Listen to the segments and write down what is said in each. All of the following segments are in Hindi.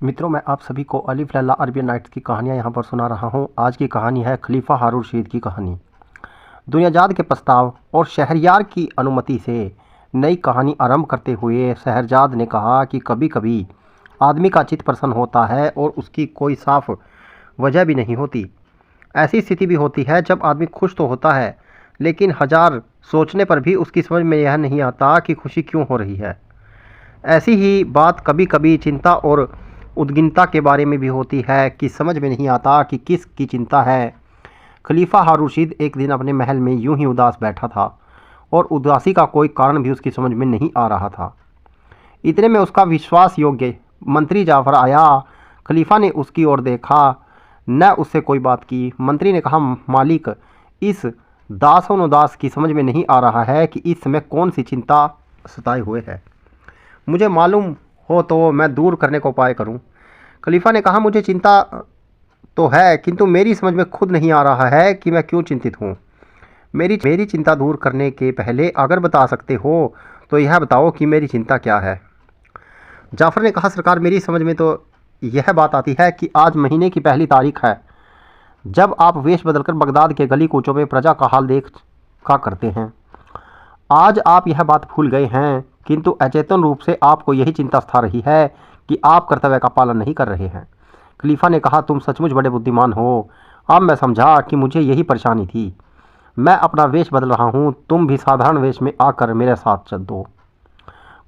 मित्रों, मैं आप सभी को अलिफ लैला अरबियन नाइट्स की कहानियाँ यहाँ पर सुना रहा हूँ। आज की कहानी है खलीफा हारून रशीद की कहानी। दुनियाजाद के प्रस्ताव और शहरयार की अनुमति से नई कहानी आरंभ करते हुए शहरजाद ने कहा कि कभी कभी आदमी का चित्त प्रसन्न होता है और उसकी कोई साफ वजह भी नहीं होती। ऐसी स्थिति भी होती है जब आदमी खुश तो होता है, लेकिन हजार सोचने पर भी उसकी समझ में यह नहीं आता कि खुशी क्यों हो रही है। ऐसी ही बात कभी कभी चिंता और उद्विग्नता के बारे में भी होती है कि समझ में नहीं आता कि किस की चिंता है। खलीफा हारून रशीद एक दिन अपने महल में यूं ही उदास बैठा था और उदासी का कोई कारण भी उसकी समझ में नहीं आ रहा था। इतने में उसका विश्वास योग्य मंत्री जाफर आया। खलीफा ने उसकी ओर देखा, न उससे कोई बात की। मंत्री ने कहा, मालिक, इस दासों उदास की समझ में नहीं आ रहा है कि इस समय कौन सी चिंता सताए हुए है। मुझे मालूम हो तो मैं दूर करने को उपाय करूं। खलीफा ने कहा, मुझे चिंता तो है, किंतु मेरी समझ में खुद नहीं आ रहा है कि मैं क्यों चिंतित हूँ। मेरी चिंता दूर करने के पहले अगर बता सकते हो तो यह बताओ कि मेरी चिंता क्या है। जाफर ने कहा, सरकार, मेरी समझ में तो यह बात आती है कि आज महीने की पहली तारीख है, जब आप वेश बदलकर बगदाद के गली कूचों में प्रजा का हाल देखा करते हैं। आज आप यह बात भूल गए हैं, किंतु अचेतन रूप से आपको यही चिंता सता रही है कि आप कर्तव्य का पालन नहीं कर रहे हैं। खलीफा ने कहा, तुम सचमुच बड़े बुद्धिमान हो। अब मैं समझा कि मुझे यही परेशानी थी। मैं अपना वेश बदल रहा हूँ, तुम भी साधारण वेश में आकर मेरे साथ चल दो।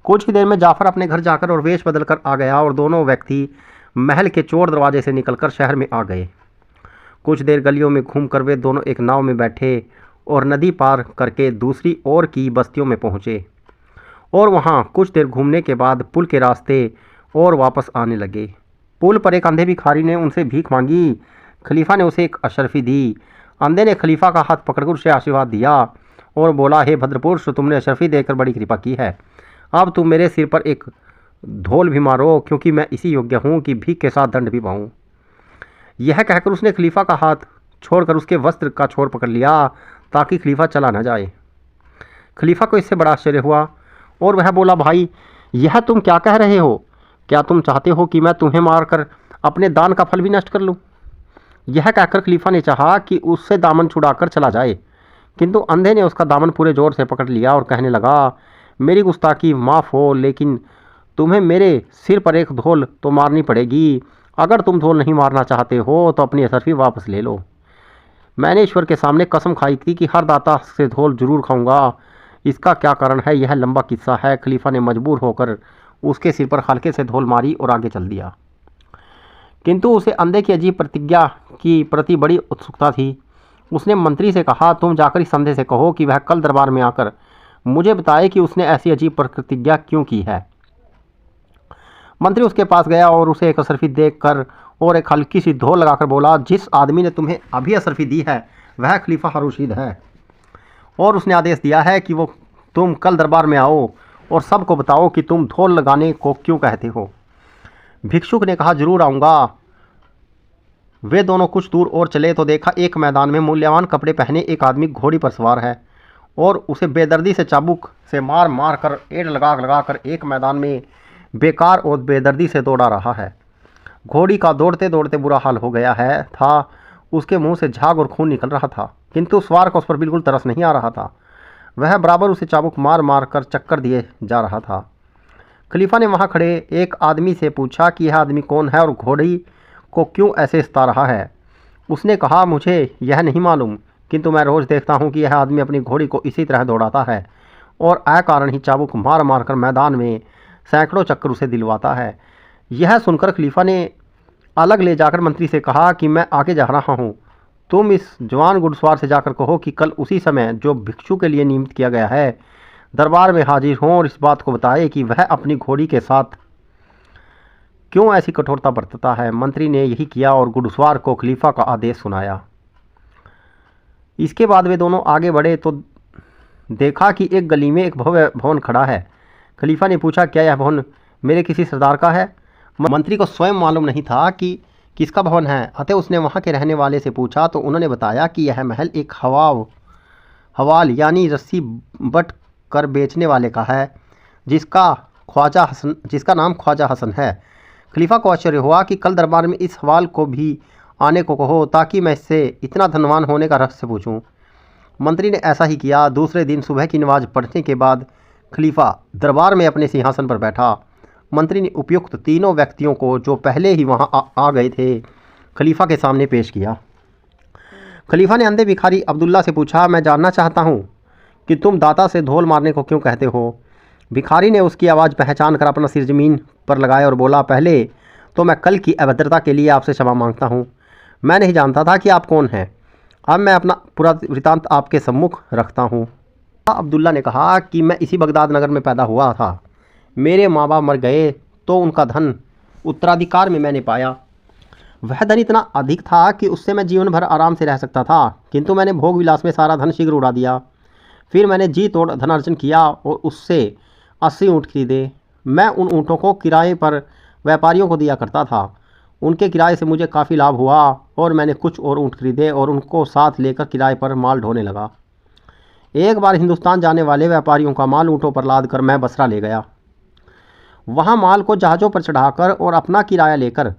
कुछ ही देर में जाफर अपने घर जाकर और वेश बदल कर आ गया और दोनों व्यक्ति महल के चोर दरवाजे से निकलकर शहर में आ गए। कुछ देर गलियों में घूमकर वे दोनों एक नाव में बैठे और नदी पार करके दूसरी ओर की बस्तियों में पहुँचे और वहाँ कुछ देर घूमने के बाद पुल के रास्ते और वापस आने लगे। पुल पर एक अंधे भिखारी ने उनसे भीख मांगी। खलीफा ने उसे एक अशरफी दी। अंधे ने खलीफा का हाथ पकड़कर उसे आशीर्वाद दिया और बोला, हे भद्रपुरुष, तुमने अशरफी देकर बड़ी कृपा की है। अब तुम मेरे सिर पर एक धोल भी मारो, क्योंकि मैं इसी योग्य हूँ कि भीख के साथ दंड भी पाऊँ। यह कहकर उसने खलीफा का हाथ छोड़कर उसके वस्त्र का छोर पकड़ लिया ताकि खलीफा चला न जाए। खलीफा को इससे बड़ा आश्चर्य हुआ और वह बोला, भाई, यह तुम क्या कह रहे हो? क्या तुम चाहते हो कि मैं तुम्हें मारकर अपने दान का फल भी नष्ट कर लूं? यह कहकर खलीफा ने चाहा कि उससे दामन छुड़ाकर चला जाए, किंतु अंधे ने उसका दामन पूरे जोर से पकड़ लिया और कहने लगा, मेरी गुस्ताखी माफ़ हो, लेकिन तुम्हें मेरे सिर पर एक धोल तो मारनी पड़ेगी। अगर तुम धोल नहीं मारना चाहते हो तो अपनी असरफी वापस ले लो। मैंने ईश्वर के सामने कसम खाई थी कि हर दाता से धोल जरूर खाऊंगा। इसका क्या कारण है, यह लंबा किस्सा है। खलीफा ने मजबूर होकर उसके सिर पर हल्के से धोल मारी और आगे चल दिया, किंतु उसे अंधे की अजीब प्रतिज्ञा की प्रति बड़ी उत्सुकता थी। उसने मंत्री से कहा, तुम जाकर इस अंधे से कहो कि वह कल दरबार में आकर मुझे बताए कि उसने ऐसी अजीब प्रतिज्ञा क्यों की है। मंत्री उसके पास गया और उसे एक असरफी देकर और एक हल्की सी धोल लगाकर बोला, जिस आदमी ने तुम्हें अभी असरफी दी है वह खलीफा हारून रशीद है, और उसने आदेश दिया है कि वो तुम कल दरबार में आओ और सबको बताओ कि तुम धोल लगाने को क्यों कहते हो। भिक्षुक ने कहा, जरूर आऊँगा। वे दोनों कुछ दूर और चले तो देखा एक मैदान में मूल्यवान कपड़े पहने एक आदमी घोड़ी पर सवार है और उसे बेदर्दी से चाबुक से मार मार कर एड़ लगा कर एक मैदान में बेकार और बेदर्दी से दौड़ा रहा है। घोड़ी का दौड़ते दौड़ते बुरा हाल हो गया है था। उसके मुंह से झाग और खून निकल रहा था, किंतु सवार को उस पर बिल्कुल तरस नहीं आ रहा था। वह बराबर उसे चाबुक मार मार कर चक्कर दिए जा रहा था। खलीफा ने वहाँ खड़े एक आदमी से पूछा कि यह आदमी कौन है और घोड़ी को क्यों ऐसे सता रहा है। उसने कहा, मुझे यह नहीं मालूम, किंतु मैं रोज़ देखता हूँ कि यह आदमी अपनी घोड़ी को इसी तरह दौड़ाता है और अकारण ही चाबुक मार मार कर मैदान में सैकड़ों चक्कर उसे दिलवाता है। यह सुनकर खलीफा ने अलग ले जाकर मंत्री से कहा कि मैं आगे जा रहा हूँ, तुम इस जवान घुड़सवार से जाकर कहो कि कल उसी समय जो भिक्षु के लिए नियुक्त किया गया है दरबार में हाजिर हों और इस बात को बताए कि वह अपनी घोड़ी के साथ क्यों ऐसी कठोरता बरतता है। मंत्री ने यही किया और घुड़सवार को खलीफा का आदेश सुनाया। इसके बाद वे दोनों आगे बढ़े तो देखा कि एक गली में एक भव्य भवन खड़ा है। खलीफा ने पूछा, क्या यह भवन मेरे किसी सरदार का है? मंत्री को स्वयं मालूम नहीं था कि किसका भवन है, अतः उसने वहाँ के रहने वाले से पूछा तो उन्होंने बताया कि यह महल एक हवाल यानी रस्सी बट कर बेचने वाले का है, जिसका नाम ख्वाजा हसन है। खलीफा को आश्चर्य हुआ कि कल दरबार में इस सवाल को भी आने को कहो ताकि मैं इससे इतना धनवान होने का रहस्य पूछूं। मंत्री ने ऐसा ही किया। दूसरे दिन सुबह की नमाज पढ़ने के बाद खलीफा दरबार में अपने सिंहासन पर बैठा। मंत्री ने उपयुक्त तीनों व्यक्तियों को, जो पहले ही वहां आ गए थे, खलीफा के सामने पेश किया। खलीफा ने अंधे भिखारी अब्दुल्ला से पूछा, मैं जानना चाहता हूँ कि तुम दाता से धोल मारने को क्यों कहते हो। भिखारी ने उसकी आवाज़ पहचान कर अपना सिर ज़मीन पर लगाया और बोला, पहले तो मैं कल की अभद्रता के लिए आपसे क्षमा मांगता हूँ। मैं नहीं जानता था कि आप कौन हैं। अब मैं अपना पूरा वृतांत आपके सम्मुख रखता हूँ। अब्दुल्ला ने कहा कि मैं इसी बगदाद नगर में पैदा हुआ था। मेरे माँ बाप मर गए तो उनका धन उत्तराधिकार में मैंने पाया। वह धन इतना अधिक था कि उससे मैं जीवन भर आराम से रह सकता था, किंतु मैंने भोग विलास में सारा धन शीघ्र उड़ा दिया। फिर मैंने जी तोड़ धनार्जन किया और उससे 80 ऊँट खरीदे। मैं उन ऊँटों को किराए पर व्यापारियों को दिया करता था। उनके किराए से मुझे काफ़ी लाभ हुआ और मैंने कुछ और ऊँट खरीदे और उनको साथ लेकर किराए पर माल ढोने लगा। एक बार हिंदुस्तान जाने वाले व्यापारियों का माल ऊँटों पर लाद कर मैं बसरा ले गया। वहाँ माल को जहाज़ों पर चढ़ाकर और अपना किराया लेकर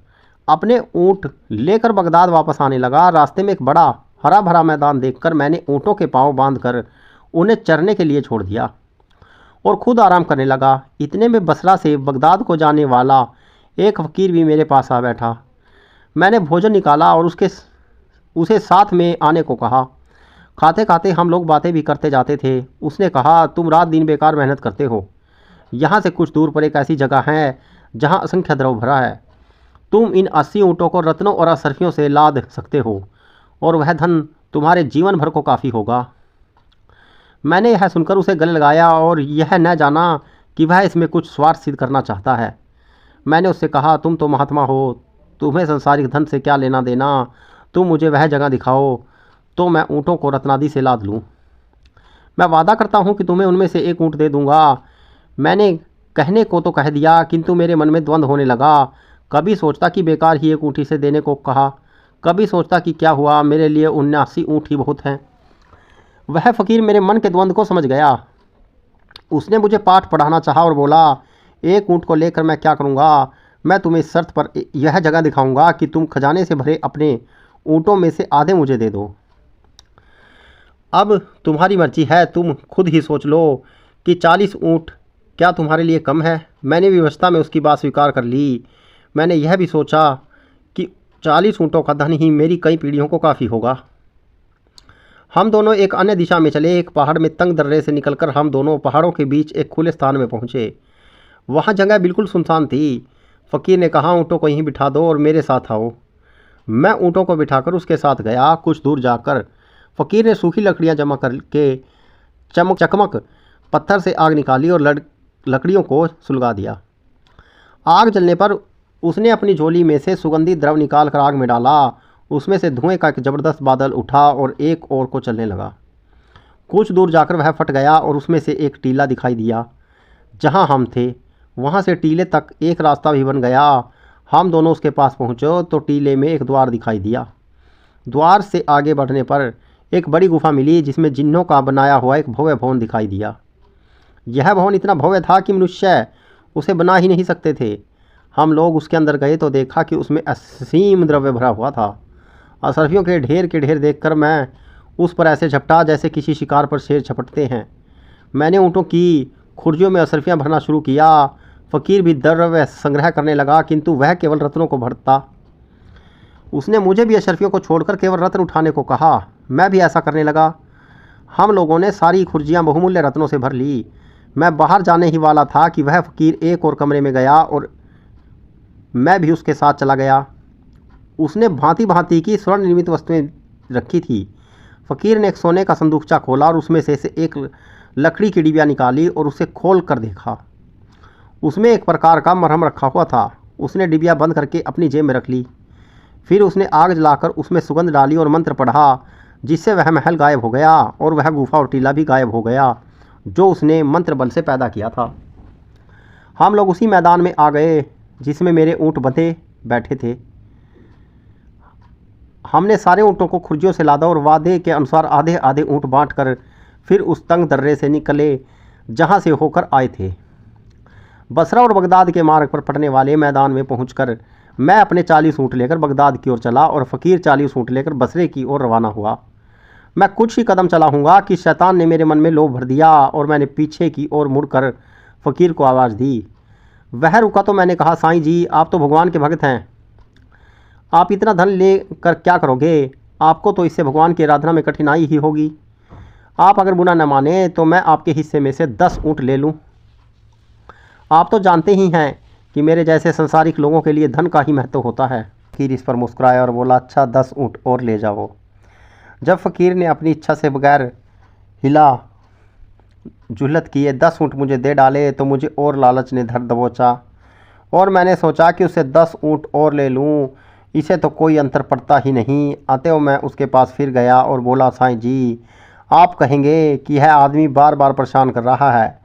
अपने ऊँट लेकर बगदाद वापस आने लगा। रास्ते में एक बड़ा हरा भरा मैदान देखकर मैंने ऊँटों के पाँव बांधकर उन्हें चरने के लिए छोड़ दिया और खुद आराम करने लगा। इतने में बसरा से बगदाद को जाने वाला एक फ़कीर भी मेरे पास आ बैठा। मैंने भोजन निकाला और उसे साथ में आने को कहा। खाते खाते हम लोग बातें भी करते जाते थे। उसने कहा, तुम रात दिन बेकार मेहनत करते हो। यहाँ से कुछ दूर पर एक ऐसी जगह है जहाँ असंख्य द्रव भरा है। तुम इन 80 ऊँटों को रत्नों और असरफियों से लाद सकते हो और वह धन तुम्हारे जीवन भर को काफ़ी होगा। मैंने यह सुनकर उसे गले लगाया और यह न जाना कि वह इसमें कुछ स्वार्थ सिद्ध करना चाहता है। मैंने उससे कहा, तुम तो महात्मा हो, तुम्हें संसारिक धन से क्या लेना देना। तुम मुझे वह जगह दिखाओ तो मैं ऊँटों को रत्नादि से लाद लूँ। मैं वादा करता हूँ कि तुम्हें उनमें से एक ऊँट दे दूँगा। मैंने कहने को तो कह दिया, किंतु मेरे मन में द्वंद्व होने लगा। कभी सोचता कि बेकार ही एक ऊँट से देने को कहा, कभी सोचता कि क्या हुआ, मेरे लिए 79 ऊँट ही बहुत हैं। वह फ़कीर मेरे मन के द्वंद्व को समझ गया। उसने मुझे पाठ पढ़ाना चाहा और बोला, एक ऊँट को लेकर मैं क्या करूँगा। मैं तुम्हें इस शर्त पर यह जगह दिखाऊंगा कि तुम खजाने से भरे अपने ऊँटों में से आधे मुझे दे दो। अब तुम्हारी मर्जी है, तुम खुद ही सोच लो कि 40 ऊँट क्या तुम्हारे लिए कम है। मैंने विवशता में उसकी बात स्वीकार कर ली। मैंने यह भी सोचा कि 40 ऊँटों का धन ही मेरी कई पीढ़ियों को काफ़ी होगा। हम दोनों एक अन्य दिशा में चले। एक पहाड़ में तंग दर्रे से निकलकर हम दोनों पहाड़ों के बीच एक खुले स्थान में पहुँचे। वहाँ जगह बिल्कुल सुनसान थी। फ़कीर ने कहा, ऊँटों को यहीं बिठा दो और मेरे साथ आओ। मैं ऊँटों को बिठाकर उसके साथ गया। कुछ दूर जाकर फ़कीर ने सूखी लकड़ियाँ जमा करके चकमक पत्थर से आग निकाली और लकड़ियों को सुलगा दिया। आग जलने पर उसने अपनी झोली में से सुगंधित द्रव निकाल कर आग में डाला। उसमें से धुएं का एक ज़बरदस्त बादल उठा और एक ओर को चलने लगा। कुछ दूर जाकर वह फट गया और उसमें से एक टीला दिखाई दिया। जहाँ हम थे वहाँ से टीले तक एक रास्ता भी बन गया। हम दोनों उसके पास पहुँचे तो टीले में एक द्वार दिखाई दिया। द्वार से आगे बढ़ने पर एक बड़ी गुफा मिली जिसमें जिन्नों का बनाया हुआ एक भव्य भवन दिखाई दिया। यह भवन इतना भव्य था कि मनुष्य उसे बना ही नहीं सकते थे। हम लोग उसके अंदर गए तो देखा कि उसमें असीम द्रव्य भरा हुआ था। असरफियों के ढेर देखकर मैं उस पर ऐसे झपटा जैसे किसी शिकार पर शेर झपटते हैं। मैंने ऊँटों की खुर्जियों में असरफियाँ भरना शुरू किया। फ़कीर भी द्रव्य संग्रह करने लगा, किंतु वह केवल रत्नों को भरता। उसने मुझे भी असरफियों को छोड़कर केवल रत्न उठाने को कहा। मैं भी ऐसा करने लगा। हम लोगों ने सारी खुर्जियाँ बहुमूल्य रत्नों से भर ली। मैं बाहर जाने ही वाला था कि वह फ़कीर एक और कमरे में गया और मैं भी उसके साथ चला गया। उसने भांति भांति की स्वर्ण निर्मित वस्तुएं रखी थी। फ़कीर ने एक सोने का संदूकचा खोला और उसमें से एक लकड़ी की डिबिया निकाली और उसे खोल कर देखा। उसमें एक प्रकार का मरहम रखा हुआ था। उसने डिबिया बंद करके अपनी जेब में रख ली। फिर उसने आग जलाकर उसमें सुगंध डाली और मंत्र पढ़ा, जिससे वह महल गायब हो गया और वह गुफा और टीला भी गायब हो गया जो उसने मंत्र बल से पैदा किया था। हम लोग उसी मैदान में आ गए जिसमें मेरे ऊँट बंधे बैठे थे। हमने सारे ऊँटों को खुर्जियों से लादा और वादे के अनुसार आधे आधे ऊँट बांटकर फिर उस तंग दर्रे से निकले जहाँ से होकर आए थे। बसरा और बगदाद के मार्ग पर पड़ने वाले मैदान में पहुंचकर मैं अपने 40 ऊँट लेकर बगदाद की ओर चला और फ़कीर 40 ऊँट लेकर बसरे की ओर रवाना हुआ। मैं कुछ ही कदम चला हूँगा कि शैतान ने मेरे मन में लोभ भर दिया और मैंने पीछे की ओर मुड़कर फ़कीर को आवाज़ दी। वह रुका तो मैंने कहा, साईं जी, आप तो भगवान के भक्त हैं, आप इतना धन ले कर क्या करोगे? आपको तो इससे भगवान की आराधना में कठिनाई ही होगी। आप अगर बुरा न माने तो मैं आपके हिस्से में से 10 ऊँट ले लूँ। आप तो जानते ही हैं कि मेरे जैसे संसारिक लोगों के लिए धन का ही महत्व होता है। फ़कीर इस पर मुस्कुराया और बोला, अच्छा 10 ऊँट और ले जाओ। जब फ़कीर ने अपनी इच्छा से बगैर हिला जुहलत किए 10 ऊँट मुझे दे डाले तो मुझे और लालच ने धर दबोचा और मैंने सोचा कि उससे 10 ऊँट और ले लूँ, इसे तो कोई अंतर पड़ता ही नहीं। अतएव मैं उसके पास फिर गया और बोला, साईं जी, आप कहेंगे कि यह आदमी बार बार परेशान कर रहा है,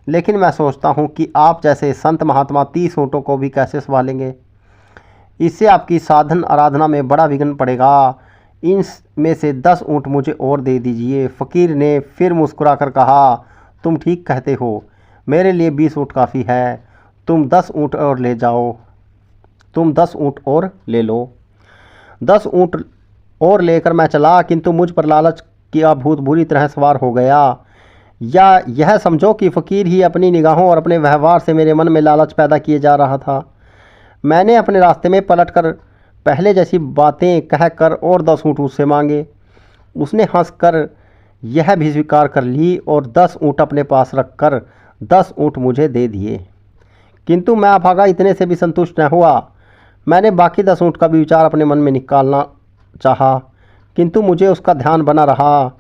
लेकिन मैं सोचता हूँ कि आप जैसे संत महात्मा 30 ऊँटों को भी कैसे संभालेंगे? इससे आपकी साधन आराधना में बड़ा विघ्न पड़ेगा। इनमें से 10 ऊँट मुझे और दे दीजिए। फ़कीर ने फिर मुस्कुरा कर कहा, तुम ठीक कहते हो, मेरे लिए 20 ऊँट काफ़ी है, तुम 10 ऊँट और ले जाओ। तुम 10 ऊँट और ले लो। 10 ऊँट और लेकर मैं चला, किंतु मुझ पर लालच की भूत बुरी तरह सवार हो गया। या यह समझो कि फ़कीर ही अपनी निगाहों और अपने व्यवहार से मेरे मन में लालच पैदा किए जा रहा था। मैंने अपने रास्ते में पलटकर पहले जैसी बातें कहकर और 10 ऊँट उससे मांगे। उसने हंसकर यह भी स्वीकार कर ली और 10 ऊँट अपने पास रखकर 10 ऊँट मुझे दे दिए। किंतु मैं अभागा इतने से भी संतुष्ट न हुआ। मैंने बाकी 10 ऊँट का भी विचार अपने मन में निकालना चाहा, किंतु मुझे उसका ध्यान बना रहा।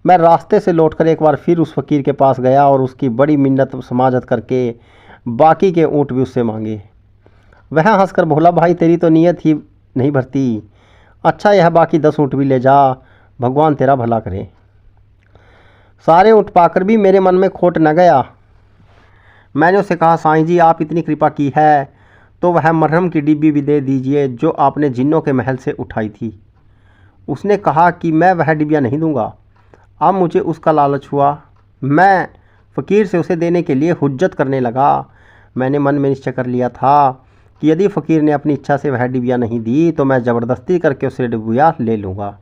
मैं रास्ते से लौटकर एक बार फिर उस फ़कीर के पास गया और उसकी बड़ी मिन्नत समाजत करके बाकी के ऊँट भी उससे मांगे। वह हंसकर बोला, भाई तेरी तो नीयत ही नहीं भरती। अच्छा, यह बाकी 10 ऊँट भी ले जा, भगवान तेरा भला करे। सारे ऊँट पाकर भी मेरे मन में खोट न गया। मैंने उससे कहा, साईं जी, आप इतनी कृपा की है तो वह मरहम की डिब्बी भी दे दीजिए जो आपने जिन्नों के महल से उठाई थी। उसने कहा कि मैं वह डिब्बियाँ नहीं दूंगा। अब मुझे उसका लालच हुआ। मैं फ़कीर से उसे देने के लिए हुज्जत करने लगा। मैंने मन में निश्चय कर लिया था कि यदि फ़कीर ने अपनी इच्छा से वह डिब्बियाँ नहीं दी तो मैं ज़बरदस्ती करके उससे डिब्बियाँ ले लूँगा।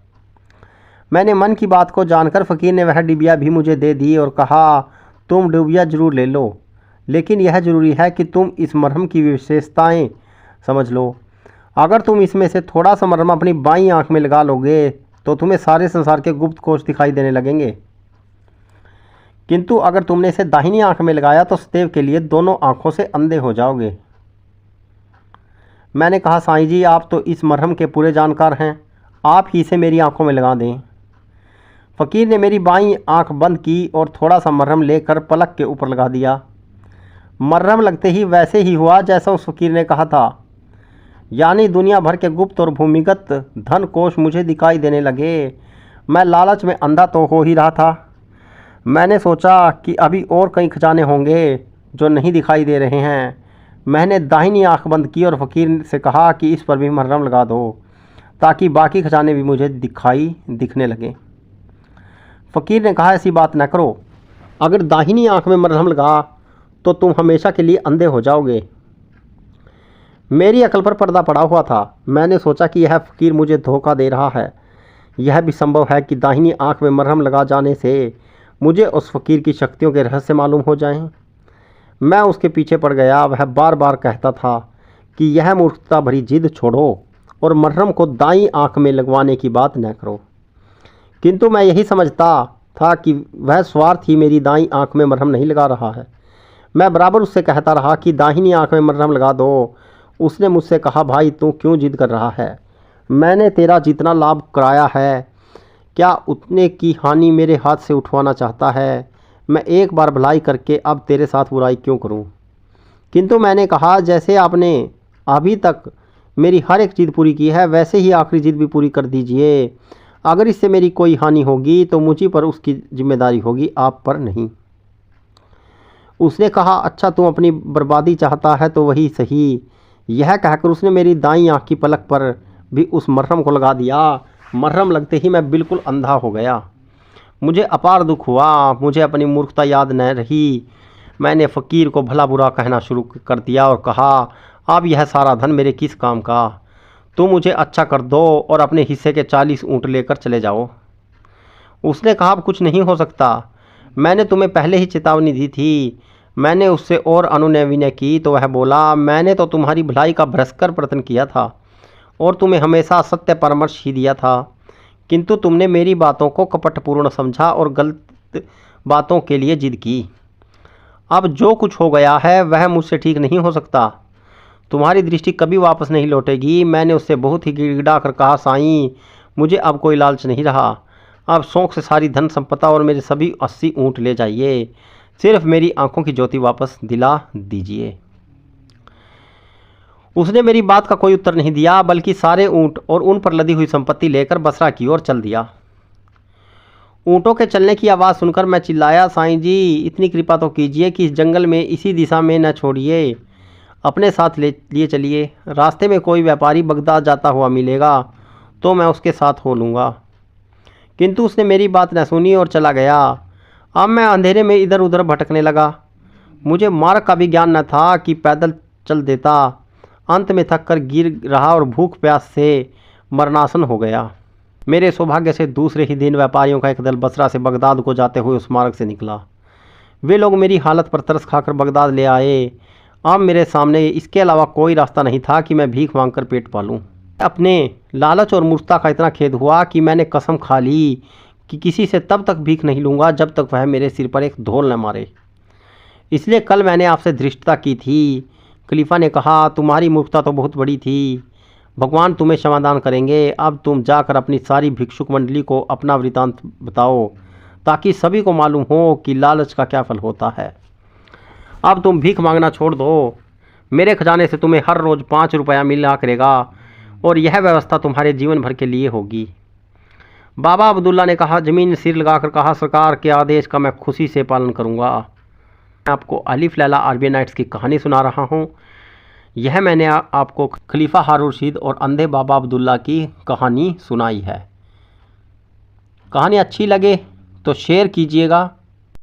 मैंने मन की बात को जानकर फ़कीर ने वह डिब्बियाँ भी मुझे दे दी और कहा, तुम डिब्बियाँ ज़रूर ले लो, लेकिन यह ज़रूरी है कि तुम इस मरहम की विशेषताएं समझ लो। अगर तुम इसमें से थोड़ा सा मरहम अपनी बाईं आंख में लगा लोगे तो तुम्हें सारे संसार के गुप्त कोश दिखाई देने लगेंगे, किंतु अगर तुमने इसे दाहिनी आंख में लगाया तो सदैव के लिए दोनों आंखों से अंधे हो जाओगे। मैंने कहा, साईं जी, आप तो इस मरहम के पूरे जानकार हैं, आप ही इसे मेरी आंखों में लगा दें। फ़कीर ने मेरी बाईं आंख बंद की और थोड़ा सा मरहम लेकर पलक के ऊपर लगा दिया। मरहम लगते ही वैसे ही हुआ जैसा उस फ़कीर ने कहा था, यानी दुनिया भर के गुप्त और भूमिगत धन कोश मुझे दिखाई देने लगे। मैं लालच में अंधा तो हो ही रहा था। मैंने सोचा कि अभी और कई खजाने होंगे जो नहीं दिखाई दे रहे हैं। मैंने दाहिनी आंख बंद की और फ़कीर से कहा कि इस पर भी मरहम लगा दो ताकि बाकी खजाने भी मुझे दिखने लगे। फ़कीर ने कहा, ऐसी बात न करो, अगर दाहिनी आंख में मरहम लगा तो तुम हमेशा के लिए अंधे हो जाओगे। मेरी अकल पर पर्दा पड़ा हुआ था। मैंने सोचा कि यह फ़कीर मुझे धोखा दे रहा है। यह भी संभव है कि दाहिनी आंख में मरहम लगा जाने से मुझे उस फ़कीर की शक्तियों के रहस्य मालूम हो जाएं। मैं उसके पीछे पड़ गया। वह बार बार कहता था कि यह मूर्खता भरी जिद छोड़ो और मरहम को दाईं आंख में लगवाने की बात न करो, किंतु मैं यही समझता था कि वह स्वार्थ ही मेरी दाईं आंख में मरहम नहीं लगा रहा है। मैं बराबर उससे कहता रहा कि दाहिनी आंख में मरहम लगा दो। उसने मुझसे कहा, भाई तू क्यों जिद कर रहा है? मैंने तेरा जितना लाभ कराया है, क्या उतने की हानि मेरे हाथ से उठवाना चाहता है? मैं एक बार भलाई करके अब तेरे साथ बुराई क्यों करूं? किंतु मैंने कहा, जैसे आपने अभी तक मेरी हर एक जिद पूरी की है, वैसे ही आखिरी जिद भी पूरी कर दीजिए। अगर इससे मेरी कोई हानि होगी तो मुझी पर उसकी जिम्मेदारी होगी, आप पर नहीं। उसने कहा, अच्छा तू अपनी बर्बादी चाहता है तो वही सही। यह कहकर उसने मेरी दाईं आंख की पलक पर भी उस मरहम को लगा दिया। मरहम लगते ही मैं बिल्कुल अंधा हो गया। मुझे अपार दुख हुआ। मुझे अपनी मूर्खता याद न रही। मैंने फ़कीर को भला बुरा कहना शुरू कर दिया और कहा, अब यह सारा धन मेरे किस काम का, तुम मुझे अच्छा कर दो और अपने हिस्से के 40 ऊँट लेकर चले जाओ। उसने कहा, अब कुछ नहीं हो सकता, मैंने तुम्हें पहले ही चेतावनी दी थी। मैंने उससे और अनुनय विनय की तो वह बोला, मैंने तो तुम्हारी भलाई का भयंकर प्रयत्न किया था और तुम्हें हमेशा सत्य परामर्श ही दिया था, किंतु तुमने मेरी बातों को कपटपूर्ण समझा और गलत बातों के लिए जिद की। अब जो कुछ हो गया है वह मुझसे ठीक नहीं हो सकता, तुम्हारी दृष्टि कभी वापस नहीं लौटेगी। मैंने उससे बहुत ही गिड़गिड़ा कर कहा, साईं, मुझे अब कोई लालच नहीं रहा, अब शौक से सारी धन संपदा और मेरे सभी 80 ऊँट ले जाइए, सिर्फ मेरी आंखों की ज्योति वापस दिला दीजिए। उसने मेरी बात का कोई उत्तर नहीं दिया, बल्कि सारे ऊँट और उन पर लदी हुई संपत्ति लेकर बसरा की ओर चल दिया। ऊँटों के चलने की आवाज़ सुनकर मैं चिल्लाया, साईं जी, इतनी कृपा तो कीजिए कि इस जंगल में इसी दिशा में न छोड़िए, अपने साथ लिए चलिए। रास्ते में कोई व्यापारी बगदाद जाता हुआ मिलेगा तो मैं उसके साथ हो लूँगा। किंतु उसने मेरी बात न सुनी और चला गया। अब मैं अंधेरे में इधर उधर भटकने लगा। मुझे मार्ग का भी ज्ञान न था कि पैदल चल देता। अंत में थक कर गिर रहा और भूख प्यास से मरणासन हो गया। मेरे सौभाग्य से दूसरे ही दिन व्यापारियों का एक दल बसरा से बगदाद को जाते हुए उस मार्ग से निकला। वे लोग मेरी हालत पर तरस खाकर बगदाद ले आए। अब मेरे सामने इसके अलावा कोई रास्ता नहीं था कि मैं भीख मांगकर पेट पालूं। अपने लालच और मूर्खता का इतना खेद हुआ कि मैंने कसम खा ली कि किसी से तब तक भीख नहीं लूँगा जब तक वह मेरे सिर पर एक धौल न मारे। इसलिए कल मैंने आपसे धृष्टता की थी। खलीफा ने कहा, तुम्हारी मूर्खता तो बहुत बड़ी थी, भगवान तुम्हें क्षमादान करेंगे। अब तुम जाकर अपनी सारी भिक्षुक मंडली को अपना वृतांत बताओ, ताकि सभी को मालूम हो कि लालच का क्या फल होता है। अब तुम भीख मांगना छोड़ दो, मेरे खजाने से तुम्हें हर रोज़ 5 रुपया मिला करेगा और यह व्यवस्था तुम्हारे जीवन भर के लिए होगी। बाबा अब्दुल्ला ने कहा, ज़मीन सिर लगाकर कहा, सरकार के आदेश का मैं खुशी से पालन करूंगा। मैं आपको अलिफ लैला अरबियनाइट्स की कहानी सुना रहा हूं। यह मैंने आपको खलीफा हारून रशीद और अंधे बाबा अब्दुल्ला की कहानी सुनाई है। कहानी अच्छी लगे तो शेयर कीजिएगा।